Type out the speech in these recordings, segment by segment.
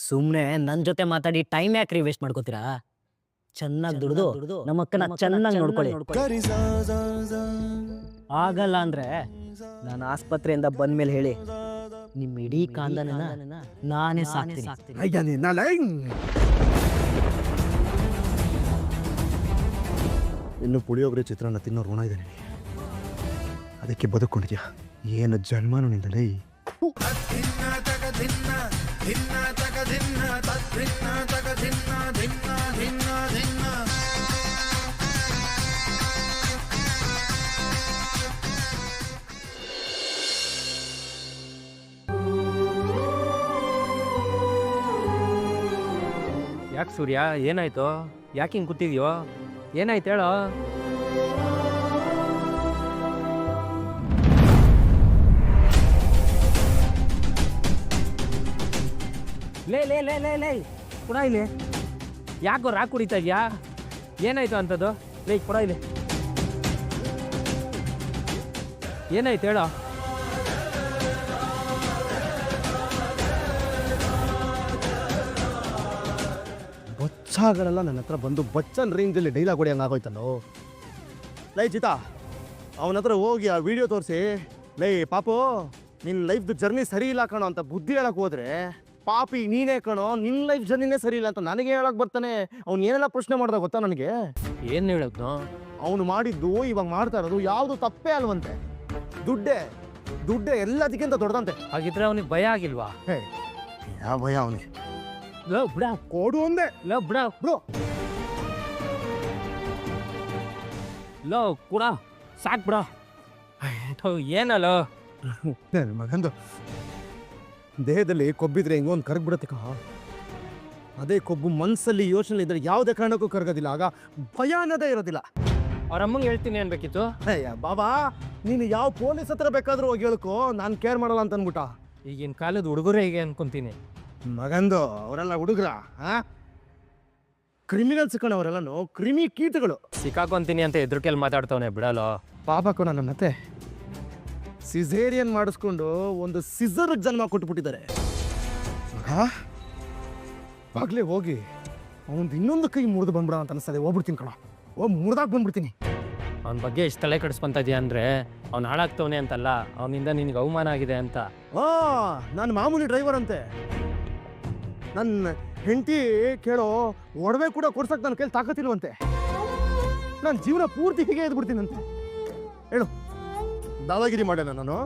ಸುಮ್ನೆ ನನ್ ಜೊತೆ ಮಾತಾಡಿ ಟೈಮ್ ಯಾಕ್ರಿ ವೇಸ್ಟ್ ಮಾಡ್ಕೋತೀರಾ? ಚೆನ್ನಾಗಿ ದುಡ್ದು ನಮ್ಮ ಅಕ್ಕನ ಚೆನ್ನಾಗಿ ನೋಡ್ಕೊಳ್ಳಿ. ಆಗಲ್ಲ ಅಂದ್ರೆ ನಾನು ಆಸ್ಪತ್ರೆಯಿಂದ ಬಂದ್ಮೇಲೆ ಹೇಳಿ, ನಿಮ್ ಇಡೀ ಕಾಂದನ ನಾನೇ ಸಾಕ್ತೀನಿ. ಇನ್ನು ಪುಳಿಯೋಗರೆ ಚಿತ್ರಾನ್ನ ತಿನ್ನೋ ಋಣ ಇದೆ ನಿನಗೆ. ಅದಕ್ಕೆ ಬದುಕೊಂಡಿದ್ಯಾ? ಏನು ಜನ್ಮನು ನಿಂದಲೇ. ಯಾಕೆ ಸೂರ್ಯ, ಏನಾಯ್ತು? ಯಾಕೆ ಹಿಂಗೆ ಕೂತಿದ್ಯೋ? ಏನಾಯ್ತು ಹೇಳೋ? ಲೇ ಲೇ ಲೇ ಲೇ ಲೇ ಕೂಡ ಇಲ್ಲಿ ಯಾಕೋ ರಾಕ್ ಕುಡಿತಾ ಇದೆಯಾ? ಏನಾಯ್ತು ಅಂಥದ್ದು? ಲೇ ಕೂಡ ಇಲ್ಲಿ ಏನಾಯ್ತು ಹೇಳೋ? ಬಚ್ಚಾಗಳೆಲ್ಲ ನನ್ನ ಹತ್ರ ಬಂದು ಬಚ್ಚನ್ ರೇಂಜಲ್ಲಿ ಡೈಲಾಗ್ ಹೊಡಿ ಹಂಗಾಗೋಯ್ತಲ್ಲೋ. ಲೈ ಚಿತಾ, ಅವನ ಹತ್ರ ಹೋಗಿ ಆ ವಿಡಿಯೋ ತೋರಿಸಿ, ಲೈ ಪಾಪು ನಿನ್ನ ಲೈಫ್ದು ಜರ್ನಿ ಸರಿ ಇಲ್ಲ ಕಣೋ ಅಂತ ಬುದ್ಧಿ ಹೇಳಕ್ಕೆ ಹೋದ್ರೆ, ಪಾಪಿ ನೀನೇ ಕಣೋ, ನಿನ್ನ ಲೈಫ್ ಜರ್ನಿನೇ ಸರಿ ಇಲ್ಲ ಅಂತ ನನಗೆ ಹೇಳಕ್ ಬರ್ತಾನೆ. ಅವ್ನು ಏನೆಲ್ಲ ಪ್ರಶ್ನೆ ಮಾಡ್ದ ಗೊತ್ತಾ ನನಗೆ? ಏನು ಹೇಳೋದು? ಅವನು ಮಾಡಿದ್ದು ಇವಾಗ ಮಾಡ್ತಾ ಇರೋದು ಯಾವುದು ತಪ್ಪೇ ಅಲ್ವಂತೆ. ದುಡ್ಡೆ ಎಲ್ಲದಕ್ಕಿಂತ ದೊಡ್ಡದಂತೆ. ಹಾಗಿದ್ರೆ ಅವನಿಗೆ ಭಯ ಆಗಿಲ್ವಾ? ಯಾವ ಭಯ ಅವನಿಗೆ? ಲೋ ಬಿಡ, ಕೊಡು ಒಂದೇ. ಲೋ ಬಿಡ ಬ್ರೋ, ಲೋ ಕೂಡ ಸಾಕು ಬಿಡ. ಏನಲ್ಲೋ ನನ್ನ ಮಗಂದು ದೇಹದಲ್ಲಿ ಕೊಬ್ಬಿದ್ರೆ ಹಿಂಗೊಂದು ಕರಗ್ಬಿಡತ್ತೆ ಕಾ. ಅದೇ ಕೊಬ್ಬು ಮನಸ್ಸಲ್ಲಿ ಯೋಚನೆ ಇದ್ರೆ ಯಾವುದೇ ಕಾರಣಕ್ಕೂ ಕರಗೋದಿಲ್ಲ. ಆಗ ಭಯ ಅನ್ನೋದೇ ಇರೋದಿಲ್ಲ. ಅವ್ರ ಅಮ್ಮಂಗೆ ಹೇಳ್ತೀನಿ ಅನ್ಬೇಕಿತ್ತು. ಅಯ್ಯ ಬಾಬಾ, ನೀನು ಯಾವ ಪೊಲೀಸ್ ಹತ್ರ ಬೇಕಾದ್ರೂ ಹೋಗಿ ಹೇಳ್ಕೊ, ನಾನು ಕೇರ್ ಮಾಡಲ್ಲ ಅಂತ ಅಂದ್ಬಿಟ್ಟ. ಈಗಿನ ಕಾಲದ ಹುಡುಗರು ಹೇಗೆ ಅನ್ಕೊಂತೀನಿ. ಮಗಂದು ಅವರೆಲ್ಲ ಹುಡುಗ್ರ ಕ್ರಿಮಿನಲ್ಸ್ ಕಣ, ಅವರೆಲ್ಲನು ಕ್ರಿಮಿ ಕೀಟಗಳು. ಸಿಕ್ಕಾಕೊಂತೀನಿ ಅಂತ ಎದುರ್ಕೆಲ್ಲಿ ಮಾತಾಡ್ತವನೆ ಬಿಡಲ್ಲ. ಪಾಪಕ್ಕೂ ನನ್ನ ಮತ್ತೆ ಸಿಸೇರಿಯನ್ ಮಾಡಿಸ್ಕೊಂಡು ಒಂದು ಸಿಸರ್ ಜನ್ಮ ಕೊಟ್ಬಿಟ್ಟಿದ್ದಾರೆ. ಆಗ್ಲೇ ಹೋಗಿ ಅವನು ಇನ್ನೊಂದು ಕೈ ಮುರಿದು ಬಂದ್ಬಿಡ ಅಂತ ಅನಿಸ್ತದೆ. ಹೋಗ್ಬಿಡ್ತೀನಿ ಕಣ, ಮುರಿದಾಗ ಬಂದ್ಬಿಡ್ತೀನಿ. ಅವನ ಬಗ್ಗೆ ಇಷ್ಟು ತಲೆ ಕೆಡಿಸ್ಕೊಂತ ಇದೆಯಾ ಅಂದರೆ ಅವ್ನು ಹಾಳಾಗ್ತವನೆ ಅಂತಲ್ಲ, ಅವನಿಂದ ನಿನಗೆ ಅವಮಾನ ಆಗಿದೆ ಅಂತ. ನಾನು ಮಾಮೂಲಿ ಡ್ರೈವರ್ ಅಂತೆ. ನನ್ನ ಹೆಂಡತಿ ಕೇಳೋ ಒಡವೆ ಕೂಡ ಕೊಡ್ಸಕ್ಕೆ ನನ್ನ ಕೈಲಿ ತಾಕತ್ತಿಲ್ವಂತೆ. ನಾನು ಜೀವನ ಪೂರ್ತಿ ಹೀಗೆ ಎದ್ಬಿಡ್ತೀನಂತೆ. ಹೇಳು, ದಾದಾಗಿರಿ ಮಾಡೋಣ ನಾನು?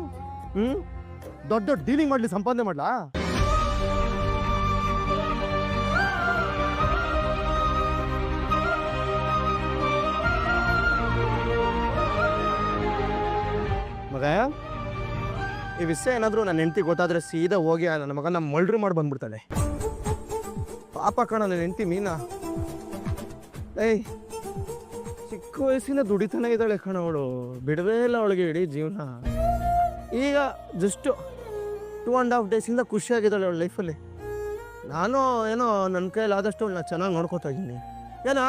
ದೊಡ್ಡ ದೊಡ್ಡ ಡೀಲಿಂಗ್ ಮಾಡಲಿ, ಸಂಪಾದನೆ ಮಾಡ್ಲಾ? ಮಗ, ಈ ವಿಷಯ ಏನಾದರೂ ನನ್ನ ಹೆಂಡತಿ ಗೊತ್ತಾದ್ರೆ ಸೀದಾ ಹೋಗಿ ನನ್ನ ಮಗನ ಮಲ್ಡ್ರಿ ಮಾಡಿ ಬಂದ್ಬಿಡ್ತಾಳೆ. ಪಾಪ ಕಣ ನನ್ನ ಹೆಂಡತಿ ಮೀನಾ. ಏಯ್, ಚಿಕ್ಕ ವಯಸ್ಸಿನ ದುಡಿತಾನೆ ಇದ್ದಾಳೆ ಕಣ ಅವಳು. ಬಿಡವೇ ಇಲ್ಲ ಅವಳಿಗೆ ಇಡೀ ಜೀವನ. ಈಗ ಜಸ್ಟ್ 2.5 ಡೇಸಿಂದ ಖುಷಿಯಾಗಿದ್ದಾಳೆ ಅವಳ ಲೈಫಲ್ಲಿ. ನಾನು ಏನೋ ನನ್ನ ಕೈಯಲ್ಲಿ ಆದಷ್ಟು ಅವಳನ್ನ ಚೆನ್ನಾಗಿ ನೋಡ್ಕೋತಾ ಇದ್ದೀನಿ. ಏನೋ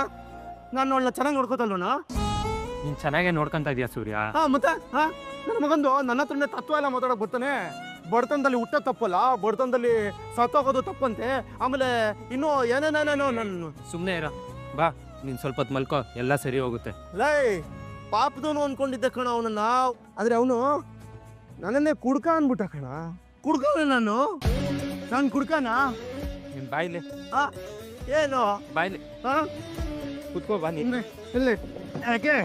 ನಾನು ಅವಳನ್ನ ಚೆನ್ನಾಗಿ ನೋಡ್ಕೋತಲ್ವಣ? ನೀನು ಚೆನ್ನಾಗೇ ನೋಡ್ಕೊಂತ ಇದೆಯಾ ಸೂರ್ಯ? ಮತ್ತೆ ನನ್ನ ಮಗಂದು ನನ್ನ ಹತ್ರನೇ ತತ್ವ ಎಲ್ಲ ಮಾತಾಡೋಕೆ ಬರ್ತಾನೆ. ಬಡತನದಲ್ಲಿ ಹುಟ್ಟೋ ತಪ್ಪಲ್ಲ, ಬಡತನದಲ್ಲಿ ಸತ್ತೋಗೋದು ತಪ್ಪಂತೆ. ಆಮೇಲೆ ಇನ್ನೂ ಏನೇನೇನೇನೋ. ನನ್ನ ಸುಮ್ಮನೆ ಇರೋ ಬಾ, ನೀನು ಸ್ವಲ್ಪ ಹೊತ್ತು ಮಲ್ಕೋ, ಎಲ್ಲ ಸರಿ ಹೋಗುತ್ತೆ. ಲೈ ಪಾಪದವನು ಅಂದ್ಕೊಂಡಿದ್ದೆ ಕಣ ಅವನನ್ನ. ಆದರೆ ಅವನು ನನ್ನನ್ನೇ ಕುಡ್ಕ ಅಂದ್ಬಿಟ್ಟ ಕಣ. ಕುಡ್ಕವನ ನಾನು ಕುಡ್ಕನ? ನಿನ್ನ ಬಾಯಿಲಿ ಏನು ಬಾಯಿಲಿ ಕುತ್ಕೋ ಬಾ. ನೀನು ಇಲ್ಲಿ ಯಾಕೆ?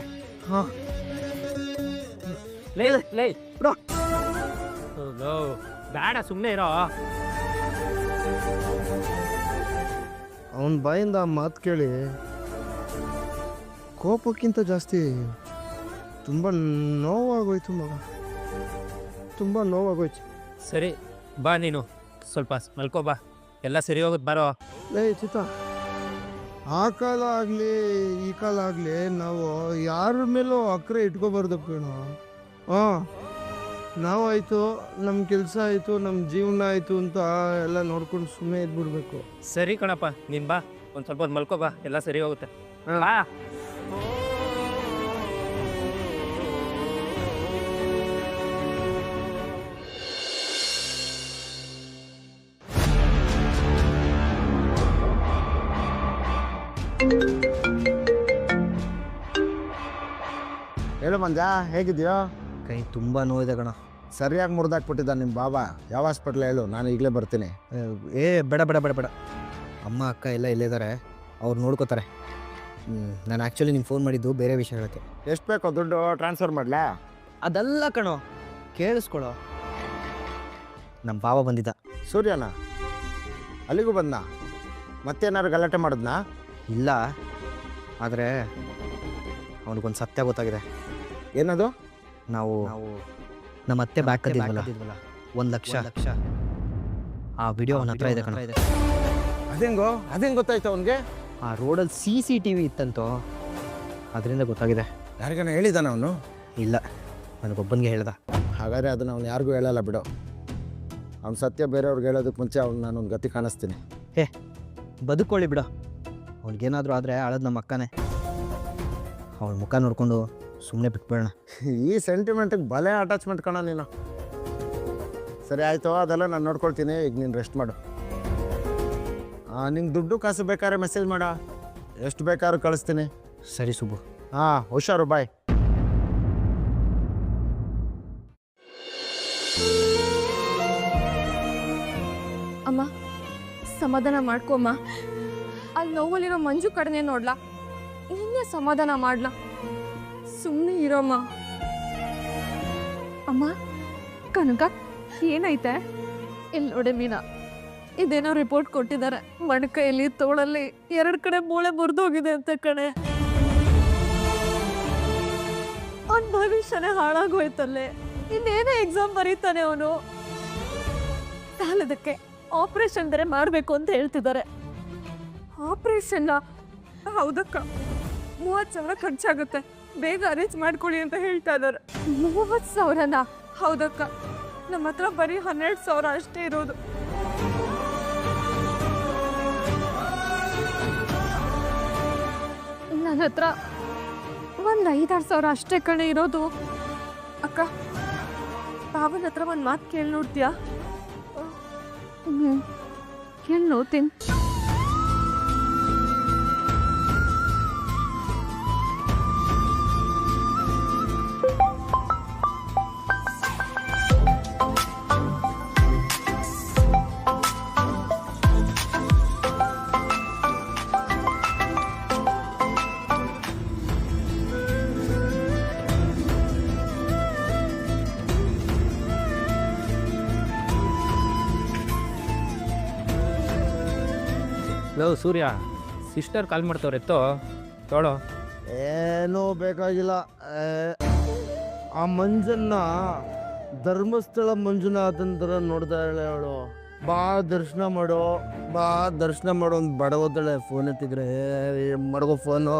ಲೇ ಲೇ ಬೇಡ, ಸುಮ್ಮನೆ ಇರೋ. ಅವನ ಬಾಯಿಂದ ಮಾತು ಕೇಳಿ ಕೋಪಕ್ಕಿಂತ ಜಾಸ್ತಿ ತುಂಬ ನೋವಾಗೋಯ್ತು ಮಗ, ತುಂಬ ನೋವಾಗೋಯ್ತು. ಸರಿ ಬಾ, ನೀನು ಸ್ವಲ್ಪ ಮಲ್ಕೋ ಬಾ, ಎಲ್ಲ ಸರಿ ಹೋಗುತ್ತೆ. ಬಾರೋ. ಲೇ ಚಿತ್ತ, ಆ ಕಾಲ ಆಗಲಿ ಈ ಕಾಲ ಆಗಲಿ ನಾವು ಯಾರ ಮೇಲೂ ಅಕ್ರೆ ಇಟ್ಕೋಬಾರ್ದು ಕಣೋ. ನಾವಾಯಿತು, ನಮ್ಮ ಕೆಲಸ ಆಯಿತು, ನಮ್ಮ ಜೀವನ ಆಯಿತು ಅಂತ ಎಲ್ಲ ನೋಡ್ಕೊಂಡು ಸುಮ್ಮನೆ ಇದ್ಬಿಡ್ಬೇಕು. ಸರಿ ಕಣಪ್ಪ, ನೀನು ಬಾ, ಒಂದು ಸ್ವಲ್ಪ ಹೊತ್ತು ಮಲ್ಕೋ ಬಾ, ಎಲ್ಲ ಸರಿ ಹೋಗುತ್ತೆ. ಬಾ. ಹೇಳು ಮಂಜ, ಹೇಗಿದ್ಯೋ? ಕೈ ತುಂಬ ನೋವಿದೆ ಕಣ. ಸರಿಯಾಗಿ ಮುರಿದಾಕ್ಬಿಟ್ಟಿದ್ದ ನಿಮ್ಮ ಬಾಬಾ. ಯಾವ ಹಾಸ್ಪಿಟ್ಲ್ ಹೇಳು, ನಾನು ಈಗಲೇ ಬರ್ತೀನಿ. ಬೇಡ ಬೇಡ ಬೇಡ ಬೇಡ, ಅಮ್ಮ ಅಕ್ಕ ಎಲ್ಲ ಇಲ್ಲಿದ್ದಾರೆ, ಅವ್ರು ನೋಡ್ಕೋತಾರೆ. ನಾನು ಆ್ಯಕ್ಚುಲಿ ನಿಮ್ಗೆ ಫೋನ್ ಮಾಡಿದ್ದು ಬೇರೆ ವಿಷಯ ಹೇಳೋಕ್ಕೆ. ಎಷ್ಟು ಬೇಕೋ ದುಡ್ಡು ಟ್ರಾನ್ಸ್ಫರ್ ಮಾಡಲಾ? ಅದಲ್ಲ ಕಣೋ, ಕೇಳಿಸ್ಕೊಳೋ. ನಮ್ಮ ಬಾವ ಬಂದಿದ್ದ. ಸೂರ್ಯನ ಅಲ್ಲಿಗೂ ಬಂದ? ಮತ್ತೇನಾದ್ರು ಗಲಾಟೆ ಮಾಡಿದ್ನಾ? ಇಲ್ಲ, ಆದರೆ ಅವನಿಗೊಂದು ಸತ್ಯ ಗೊತ್ತಾಗಿದೆ. ಏನದು? ನಾವು ನಮ್ಮ ಅತ್ತೆ ಬ್ಯಾಕ್ ಕದ್ದಿದ್ವಲ್ಲ, 1 ಲಕ್ಷ. ಆ ವಿಡಿಯೋ ಅವನ ಹತ್ರ ಇದೆ ಕಣ. ಅದೇಂಗ್ ಗೊತ್ತಾಯ್ತು ಅವನಿಗೆ? ಆ ರೋಡಲ್ಲಿ CCTV ಇತ್ತಂತೋ, ಅದರಿಂದ ಗೊತ್ತಾಗಿದೆ. ಯಾರಿಗಾನ ಹೇಳಿದಾನ ಅವನು? ಇಲ್ಲ, ನನಗೊಬ್ಬನಿಗೆ ಹೇಳ್ದ. ಹಾಗಾದ್ರೆ ಅದನ್ನು ಅವ್ನು ಯಾರಿಗೂ ಹೇಳಲ್ಲ ಬಿಡು. ಅವ್ನ ಸತ್ಯ ಬೇರೆಯವ್ರಿಗೆ ಹೇಳೋದಕ್ಕೆ ಮುಂಚೆ ಅವ್ನು ನಾನೊಂದು ಗತಿ ಕಾಣಿಸ್ತೀನಿ. ಬದುಕೊಳ್ಳಿ ಬಿಡು. ಅವ್ನಿಗೇನಾದರೂ ಆದರೆ ಅಳದು ನಮ್ಮ ಅಕ್ಕನೇ. ಅವಳ ಮುಖ ನೋಡಿಕೊಂಡು ಸುಮ್ಮನೆ ಬಿಟ್ಬೇಡ. ಈ ಸೆಂಟಿಮೆಂಟಿಗೆ ಭಲೇ ಅಟ್ಯಾಚ್ಮೆಂಟ್ ಕಣ ನೀನು. ಸರಿ ಆಯಿತು, ಅದೆಲ್ಲ ನಾನು ನೋಡ್ಕೊಳ್ತೀನಿ. ಈಗ ನೀನು ರೆಸ್ಟ್ ಮಾಡು. ನಿಂಗೆ ದುಡ್ಡು ಕಾಸು ಬೇಕಾದ್ರೆ ಮೆಸೇಜ್ ಮಾಡ, ಎಷ್ಟು ಬೇಕಾದ್ರೂ ಕಳಿಸ್ತೀನಿ. ಸರಿ ಸುಬ್ಬು. ಹುಷಾರು, ಬಾಯ್. ಅಮ್ಮ, ಸಮಾಧಾನ ಮಾಡ್ಕೊಮ್ಮ. ಅಲ್ಲಿ ನೋವಲ್ಲಿರೋ ಮಂಜು ಕಡೆನೇ ನೋಡ್ಲಾ, ನಿನ್ನೆ ಸಮಾಧಾನ ಮಾಡ್ಲಾ? ಸುಮ್ಮನೆ ಇರೋಮ್ಮ. ಅಮ್ಮ, ಕನಕ ಏನೈತೆ? ಇಲ್ಲಿ ನೋಡಿ ಮೀನಾ, ಇದೇನೋ ರಿಪೋರ್ಟ್ ಕೊಟ್ಟಿದ್ದಾರೆ. ಮಣಕೈಯಲ್ಲಿ ತೋಳಲ್ಲಿ 2 ಕಡೆ ಮೂಳೆ ಮುರಿದೋಗಿದೆ ಅಂತ ಕಣೆ. ಅವನ ಭವಿಷ್ಯನೇ ಹಾಳಾಗೋಯ್ತಲ್ಲೇ. ಇನ್ನೇನೋ ಎಕ್ಸಾಮ್ ಬರೀತಾನೆ ಅವನು. ಸಾಲದಕ್ಕೆ ಆಪರೇಷನ್ ಬೇರೆ ಮಾಡಬೇಕು ಅಂತ ಹೇಳ್ತಿದ್ದಾರೆ. ಆಪರೇಷನ್? ಹೌದಕ್ಕ, 30,000 ಖರ್ಚಾಗುತ್ತೆ, ಬೇಗ ಅರೇಂಜ್ ಮಾಡ್ಕೊಳ್ಳಿ ಅಂತ ಹೇಳ್ತಾ ಇದ್ದಾರೆ. 30,000ನಾ? ಹೌದಕ್ಕ, ನಮ್ಮ ಹತ್ರ ಬರೀ 12,000 ಅಷ್ಟೇ ಇರೋದು. ನನ್ನ ಹತ್ರ ಒಂದು 5,000-6,000 ಅಷ್ಟೇ ಕಣೆ ಇರೋದು. ಅಕ್ಕ, ಬಾವನ ಹತ್ರ ಒಂದು ಮಾತು ಕೇಳಿ ನೋಡ್ತೀಯಾ? ಕೇಳಿ ನೋಡ್ತೀನಿ. ಲೋ ಸೂರ್ಯ, ಸಿಸ್ಟರ್ ಕಾಲ್ ಮಾಡ್ತವ್ರೆ, ಎತ್ತೋ ತೊಳೋ. ಏನೂ ಬೇಕಾಗಿಲ್ಲ. ಆ ಮಂಜನ್ನ ಧರ್ಮಸ್ಥಳ ಮಂಜುನಾಥ್ ಥರ ನೋಡ್ತಾ ಇದ್ದಾಳೆ ಅವಳು. ಬಾ ದರ್ಶನ ಮಾಡೋ, ಬಾ ದರ್ಶನ ಮಾಡೋ ಒಂದು ಬಡವತ್ತಾಳೆ. Phone ಎತ್ತಿದ್ರೆ ಮಡಗೋ phone.